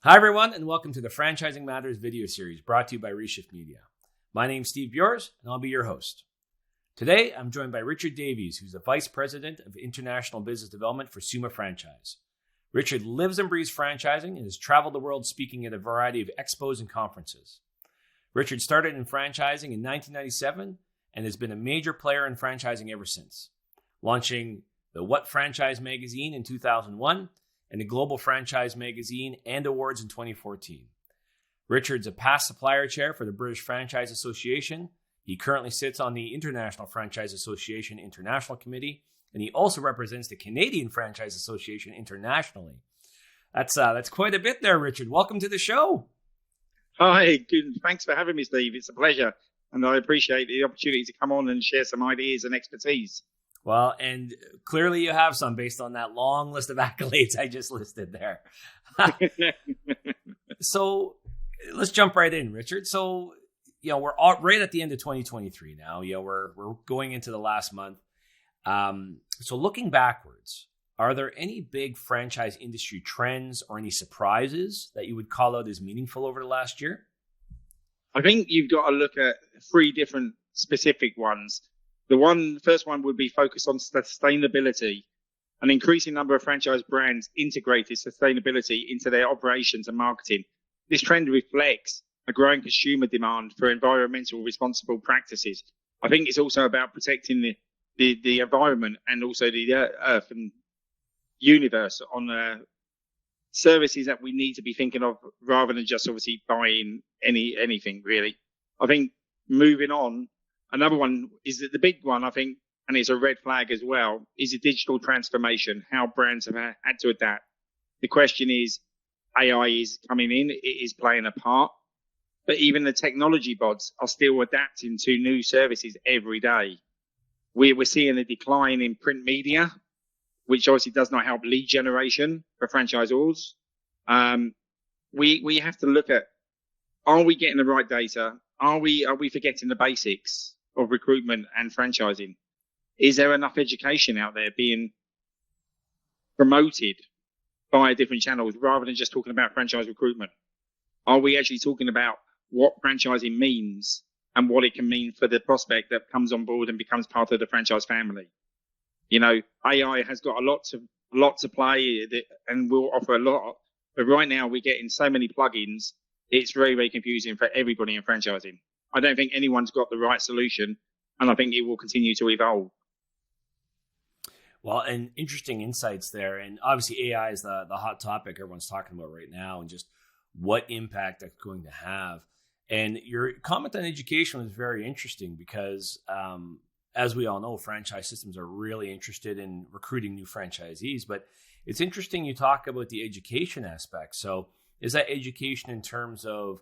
Hi, everyone, and welcome to the Franchising Matters video series brought to you by Reshift Media. My name's Steve Bures, and I'll be your host. Today, I'm joined by Richard Davies, who's the Vice President of International Business Development for Summa Franchise. Richard lives and breathes franchising and has traveled the world speaking at a variety of expos and conferences. Richard started in franchising in 1997 and has been a major player in franchising ever since, launching the What Franchise magazine in 2001 and the Global Franchise Magazine and Awards in 2014. Richard's a Past Supplier Chair for the British Franchise Association. He currently sits on the International Franchise Association International Committee, and he also represents the Canadian Franchise Association internationally. That's quite a bit there, Richard. Welcome to the show. Hi, good. Thanks for having me, Steve. It's a pleasure, and I appreciate the opportunity to come on and share some ideas and expertise. Well, and clearly you have some based on that long list of accolades I just listed there. So let's jump right in, Richard. So, we're all right at the end of 2023 now. We're going into the last month. So looking backwards, are there any big franchise industry trends or any surprises that you would call out as meaningful over the last year? I think you've got to look at three different specific ones. The first one would be focused on sustainability. An increasing number of franchise brands integrated sustainability into their operations and marketing. This trend reflects a growing consumer demand for environmental responsible practices. I think it's also about protecting the environment and also the earth and universe on services that we need to be thinking of rather than just obviously buying anything really. I think moving on, another one is that the big one, I think, and it's a red flag as well, is a digital transformation, how brands have had to adapt. The question is, AI is coming in, it is playing a part, but even the technology bots are still adapting to new services every day. We're seeing a decline in print media, which obviously does not help lead generation for franchisors. We have to look at, are we getting the right data? Are we forgetting the basics of recruitment and franchising? Is there enough education out there being promoted via different channels rather than just talking about franchise recruitment? Are we actually talking about what franchising means and what it can mean for the prospect that comes on board and becomes part of the franchise family? AI has got a lot to play and will offer a lot, but right now we're getting so many plugins. It's very, very confusing for everybody in franchising. I don't think anyone's got the right solution, and I think it will continue to evolve. Well, and interesting insights there. And obviously AI is the hot topic everyone's talking about right now and just what impact that's going to have. And your comment on education was very interesting because, as we all know, franchise systems are really interested in recruiting new franchisees. But it's interesting you talk about the education aspect. So is that education in terms of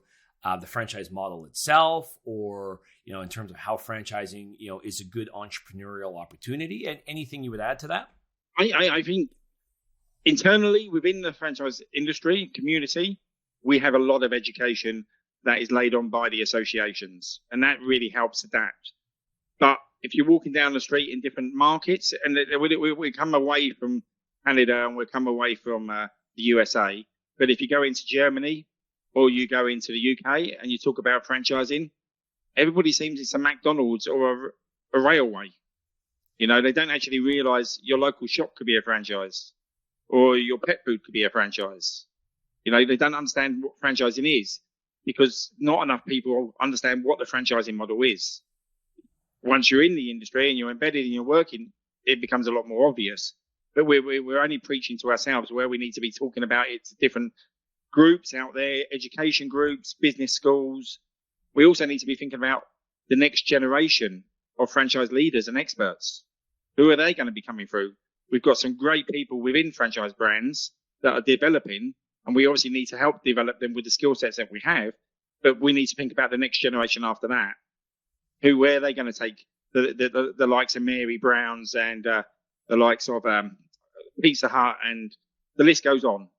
the franchise model itself, or in terms of how franchising is a good entrepreneurial opportunity? And anything you would add to that? I think internally within the franchise industry community, we have a lot of education that is laid on by the associations, and that really helps adapt. But if you're walking down the street in different markets, and we come away from Canada and we come away from the USA, but if you go into Germany or you go into the UK and you talk about franchising, everybody seems it's a McDonald's or a railway. They don't actually realize your local shop could be a franchise or your pet food could be a franchise. They don't understand what franchising is because not enough people understand what the franchising model is. Once you're in the industry and you're embedded and you're working, it becomes a lot more obvious. But we're only preaching to ourselves where we need to be talking about it to different groups out there, education groups, business schools. We also need to be thinking about the next generation of franchise leaders and experts. Who are they going to be coming through? We've got some great people within franchise brands that are developing, and we obviously need to help develop them with the skill sets that we have, but we need to think about the next generation after that. Where are they going to take the likes of Mary Brown's and the likes of Pizza Hut, and the list goes on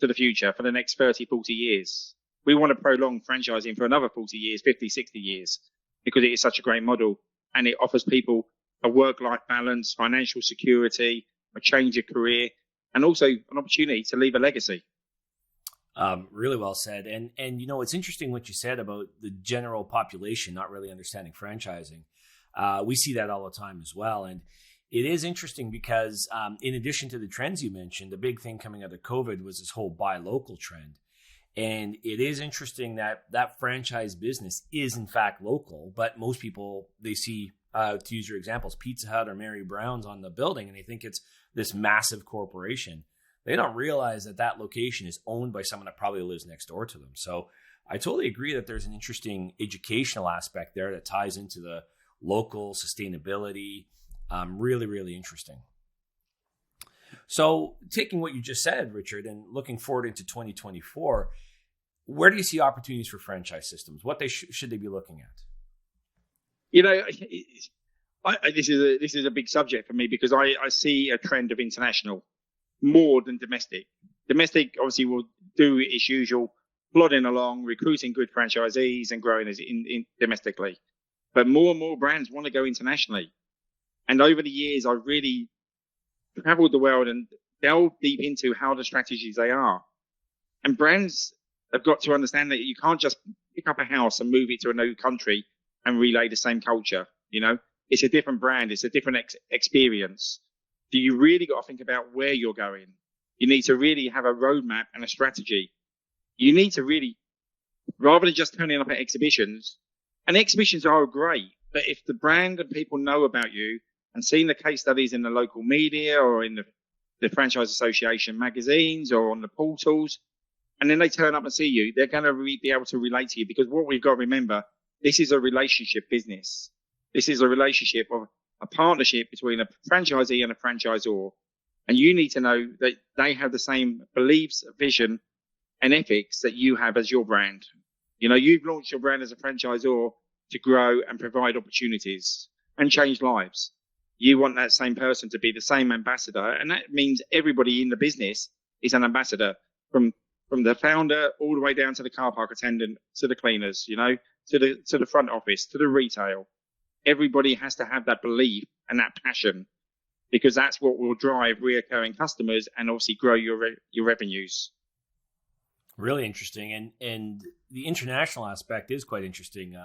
to the future for the next 30, 40 years. We want to prolong franchising for another 40 years, 50, 60 years, because it is such a great model and it offers people a work-life balance, financial security, a change of career, and also an opportunity to leave a legacy. Really well said. And it's interesting what you said about the general population not really understanding franchising. We see that all the time as well. And it is interesting because in addition to the trends you mentioned, the big thing coming out of COVID was this whole buy local trend. And it is interesting that franchise business is in fact local, but most people, they see, to use your examples, Pizza Hut or Mary Brown's on the building, and they think it's this massive corporation. They don't realize that location is owned by someone that probably lives next door to them. So I totally agree that there's an interesting educational aspect there that ties into the local sustainability. Really, really interesting. So taking what you just said, Richard, and looking forward into 2024, where do you see opportunities for franchise systems? What should they be looking at? This is a big subject for me because I see a trend of international more than domestic. Domestic obviously will do its usual plodding along, recruiting good franchisees and growing in domestically. But more and more brands want to go internationally. And over the years, I've really traveled the world and delved deep into how the strategies they are. And brands have got to understand that you can't just pick up a house and move it to a new country and relay the same culture. It's a different brand. It's a different experience. So you really got to think about where you're going. You need to really have a roadmap and a strategy. You need to really, rather than just turning up at exhibitions, and exhibitions are great, but if the brand and people know about you and seeing the case studies in the local media or in the Franchise Association magazines or on the portals, and then they turn up and see you, they're going to be able to relate to you, because what we've got to remember, this is a relationship business. This is a relationship of a partnership between a franchisee and a franchisor. And you need to know that they have the same beliefs, vision, and ethics that you have as your brand. You've launched your brand as a franchisor to grow and provide opportunities and change lives. You want that same person to be the same ambassador. And that means everybody in the business is an ambassador, from the founder all the way down to the car park attendant, to the cleaners, to the front office, to the retail. Everybody has to have that belief and that passion, because that's what will drive reoccurring customers and obviously grow your revenues. Really interesting. And the international aspect is quite interesting,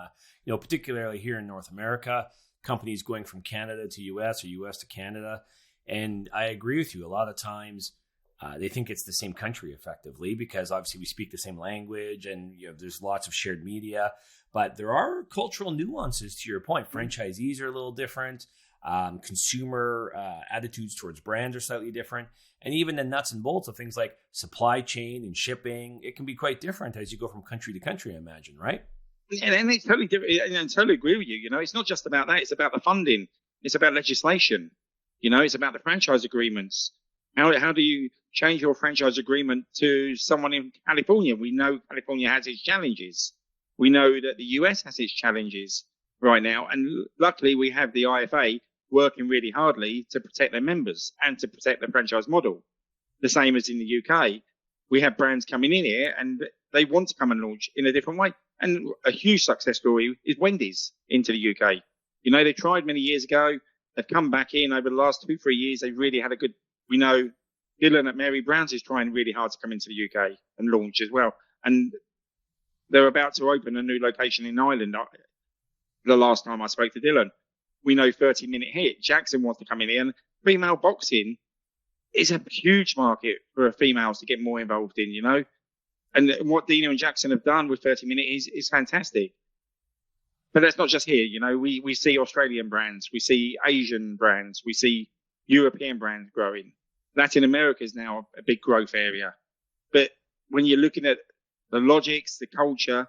particularly here in North America, companies going from Canada to US or US to Canada. And I agree with you. A lot of times they think it's the same country effectively, because obviously we speak the same language and there's lots of shared media. But there are cultural nuances, to your point. Franchisees are a little different. Consumer attitudes towards brands are slightly different. And even the nuts and bolts of things like supply chain and shipping, it can be quite different as you go from country to country, I imagine, right? And it's totally different. And I totally agree with you. It's not just about that. It's about the funding. It's about legislation. It's about the franchise agreements. How do you change your franchise agreement to someone in California? We know California has its challenges. We know that the US has its challenges right now. And luckily, we have the IFA working really hardly to protect their members and to protect the franchise model. The same as in the UK. We have brands coming in here and they want to come and launch in a different way. And a huge success story is Wendy's into the UK. They tried many years ago. They've come back in over the last 2-3 years. They've really had we know Dylan at Mary Brown's is trying really hard to come into the UK and launch as well. And they're about to open a new location in Ireland. The last time I spoke to Dylan, we know 30 Minute Hit. Jackson wants to come in here, and female boxing is a huge market for females to get more involved in, And what Dina and Jackson have done with 30 Minute is fantastic. But that's not just here, we see Australian brands, we see Asian brands, we see European brands growing. Latin America is now a big growth area. But when you're looking at the logics, the culture,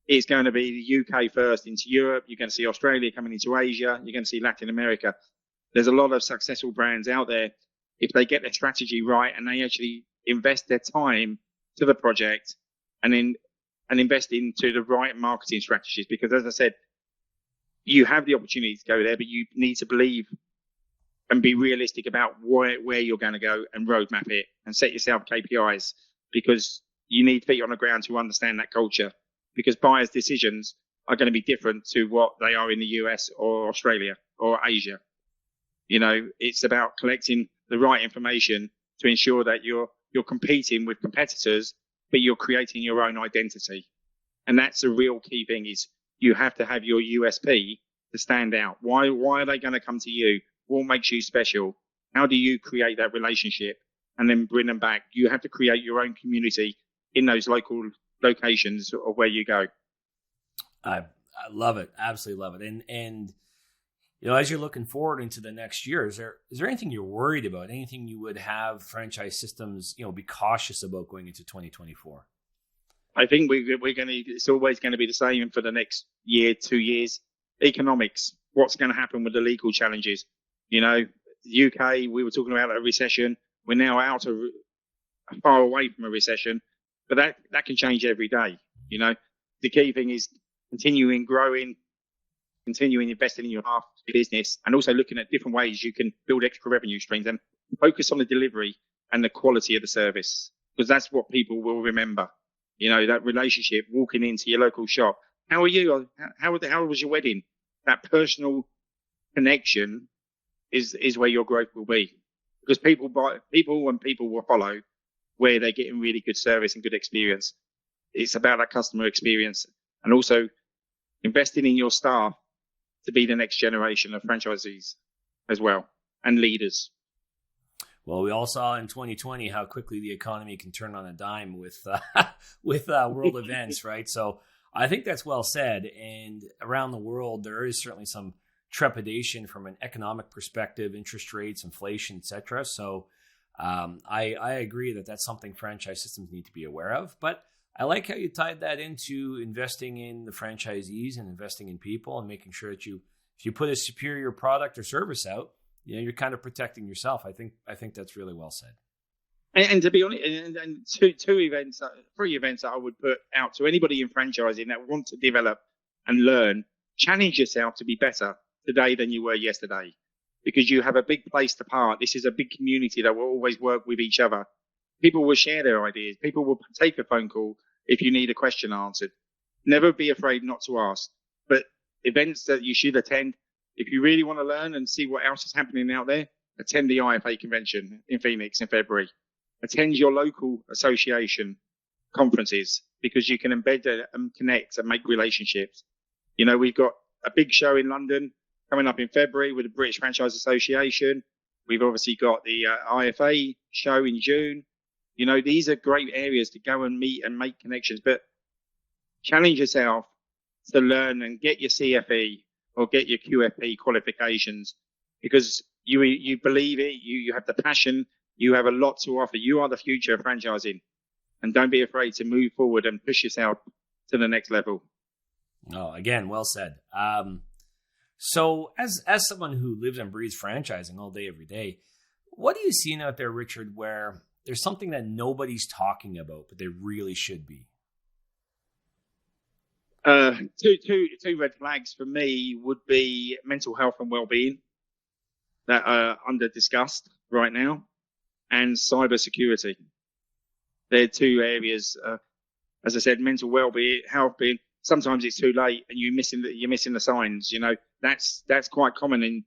it's going to be the UK first into Europe. You're going to see Australia coming into Asia. You're going to see Latin America. There's a lot of successful brands out there. If they get their strategy right and they actually invest their time to the project and invest into the right marketing strategies, because as I said, you have the opportunity to go there, but you need to believe and be realistic about where you're going to go and roadmap it and set yourself KPIs, because you need feet on the ground to understand that culture, because buyers' decisions are going to be different to what they are in the US or Australia or Asia. It's about collecting the right information to ensure that you're competing with competitors but you're creating your own identity. And that's a real key thing, is you have to have your USP to stand out. Why are they going to come to you? What makes you special? How do you create that relationship and then bring them back? You have to create your own community in those local locations of where you go. I love it. Absolutely love it. And as you're looking forward into the next year, is there anything you're worried about? Anything you would have franchise systems, be cautious about going into 2024? I think it's always going to be the same for the next year, 2 years. Economics. What's going to happen with the legal challenges? The UK, we were talking about a recession. We're now far away from a recession, but that can change every day. The key thing is continuing growing, continuing investing in your business, and also looking at different ways you can build extra revenue streams and focus on the delivery and the quality of the service, because that's what people will remember. That relationship, walking into your local shop. How are you? How was your wedding? That personal connection is where your growth will be, because people will follow where they're getting really good service and good experience. It's about that customer experience, and also investing in your staff to be the next generation of franchisees as well, and leaders. Well, we all saw in 2020 how quickly the economy can turn on a dime with world events, right? So I think that's well said. And around the world, there is certainly some trepidation from an economic perspective, interest rates, inflation, etc. So I agree that that's something franchise systems need to be aware of. But I like how you tied that into investing in the franchisees and investing in people and making sure that if you put a superior product or service out, you're kind of protecting yourself. I think that's really well said. And to be honest, and three events that I would put out to anybody in franchising that want to develop and learn: challenge yourself to be better today than you were yesterday, because you have a big place to part. This is a big community that will always work with each other. People will share their ideas. People will take a phone call if you need a question answered. Never be afraid not to ask. But events that you should attend, if you really want to learn and see what else is happening out there, attend the IFA convention in Phoenix in February. Attend your local association conferences, because you can embed and connect and make relationships. We've got a big show in London coming up in February with the British Franchise Association. We've obviously got the IFA show in June. These are great areas to go and meet and make connections, but challenge yourself to learn and get your CFE or get your QFP qualifications, because you believe it, you have the passion, you have a lot to offer. You are the future of franchising, and don't be afraid to move forward and push yourself to the next level. Oh, again, well said. So as someone who lives and breathes franchising all day, every day, what are you seeing out there, Richard, where there's something that nobody's talking about, but they really should be? Two red flags for me would be mental health and well-being that are under discussed right now, and cyber security. They're two areas. As I said, mental well-being, health being. Sometimes it's too late and you're missing the signs. That's quite common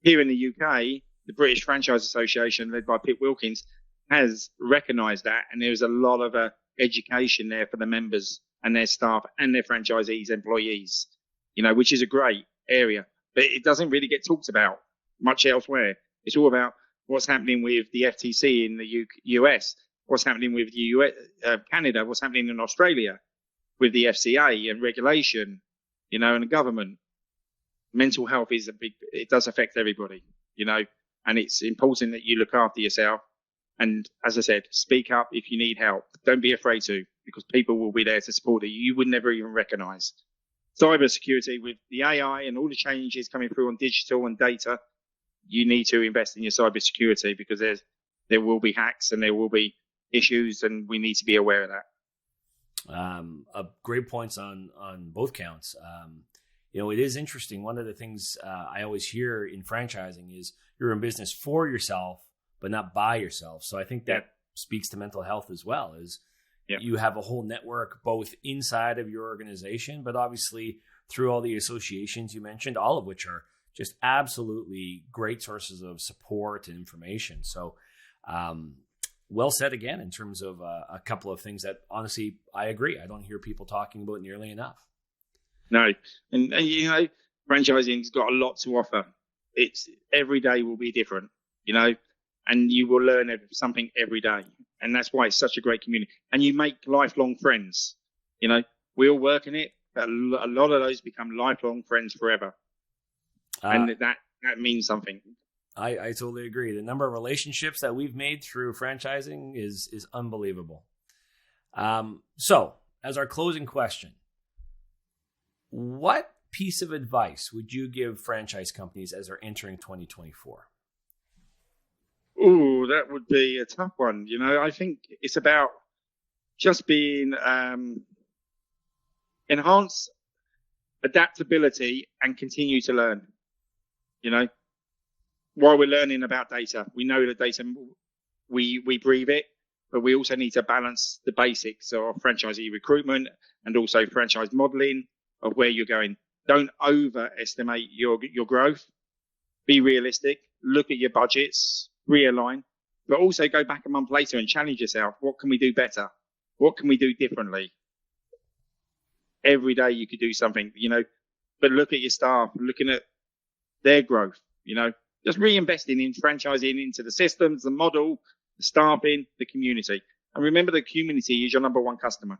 here in the UK. The British Franchise Association, led by Pete Wilkins, has recognised that, and there's a lot of education there for the members and their staff and their franchisees, employees, which is a great area. But it doesn't really get talked about much elsewhere. It's all about what's happening with the FTC in the US, what's happening with Canada, what's happening in Australia with the FCA and regulation, and the government. Mental health it does affect everybody, and it's important that you look after yourself. And as I said, speak up if you need help. Don't be afraid to, because people will be there to support you would never even recognize. Cyber security, with the AI and all the changes coming through on digital and data, you need to invest in your cyber security, because there will be hacks and there will be issues, and we need to be aware of that. Great points on both counts. It is interesting. One of the things I always hear in franchising is you're in business for yourself, but not by yourself. So I think that speaks to mental health as well. You have a whole network both inside of your organization, but obviously through all the associations you mentioned, all of which are just absolutely great sources of support and information. So well said again in terms of a couple of things that honestly I agree. I don't hear people talking about nearly enough. No, and franchising's got a lot to offer. It's every day will be different, and you will learn something every day. And that's why it's such a great community. And you make lifelong friends. We all work in it, but a lot of those become lifelong friends forever. And that means something. I totally agree. The number of relationships that we've made through franchising is unbelievable. So, as our closing question, what piece of advice would you give franchise companies as they're entering 2024? Oh, that would be a tough one. I think it's about just being enhance adaptability and continue to learn. While we're learning about data, we know that data, we breathe it, but we also need to balance the basics of franchisee recruitment and also franchise modeling of where you're going. Don't overestimate your growth. Be realistic. Look at your budgets, realign, but also go back a month later and challenge yourself. What can we do better? What can we do differently? Every day you could do something, but look at your staff, looking at their growth, just reinvesting in franchising into the systems, the model, the staffing, the community. And remember, the community is your number one customer.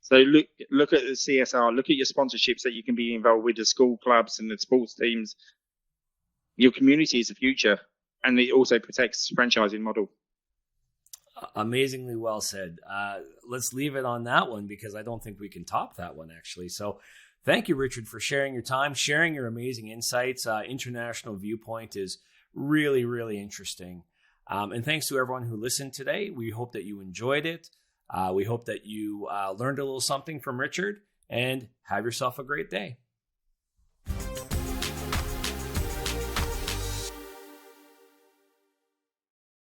So look at the CSR, look at your sponsorships that you can be involved with, the school clubs and the sports teams. Your community is the future, and it also protects franchising model. Amazingly well said. Let's leave it on that one because I don't think we can top that one, actually. So thank you, Richard, for sharing your time, sharing your amazing insights. International viewpoint is really, really interesting. And thanks to everyone who listened today. We hope that you enjoyed it. We hope that you learned a little something from Richard, and have yourself a great day.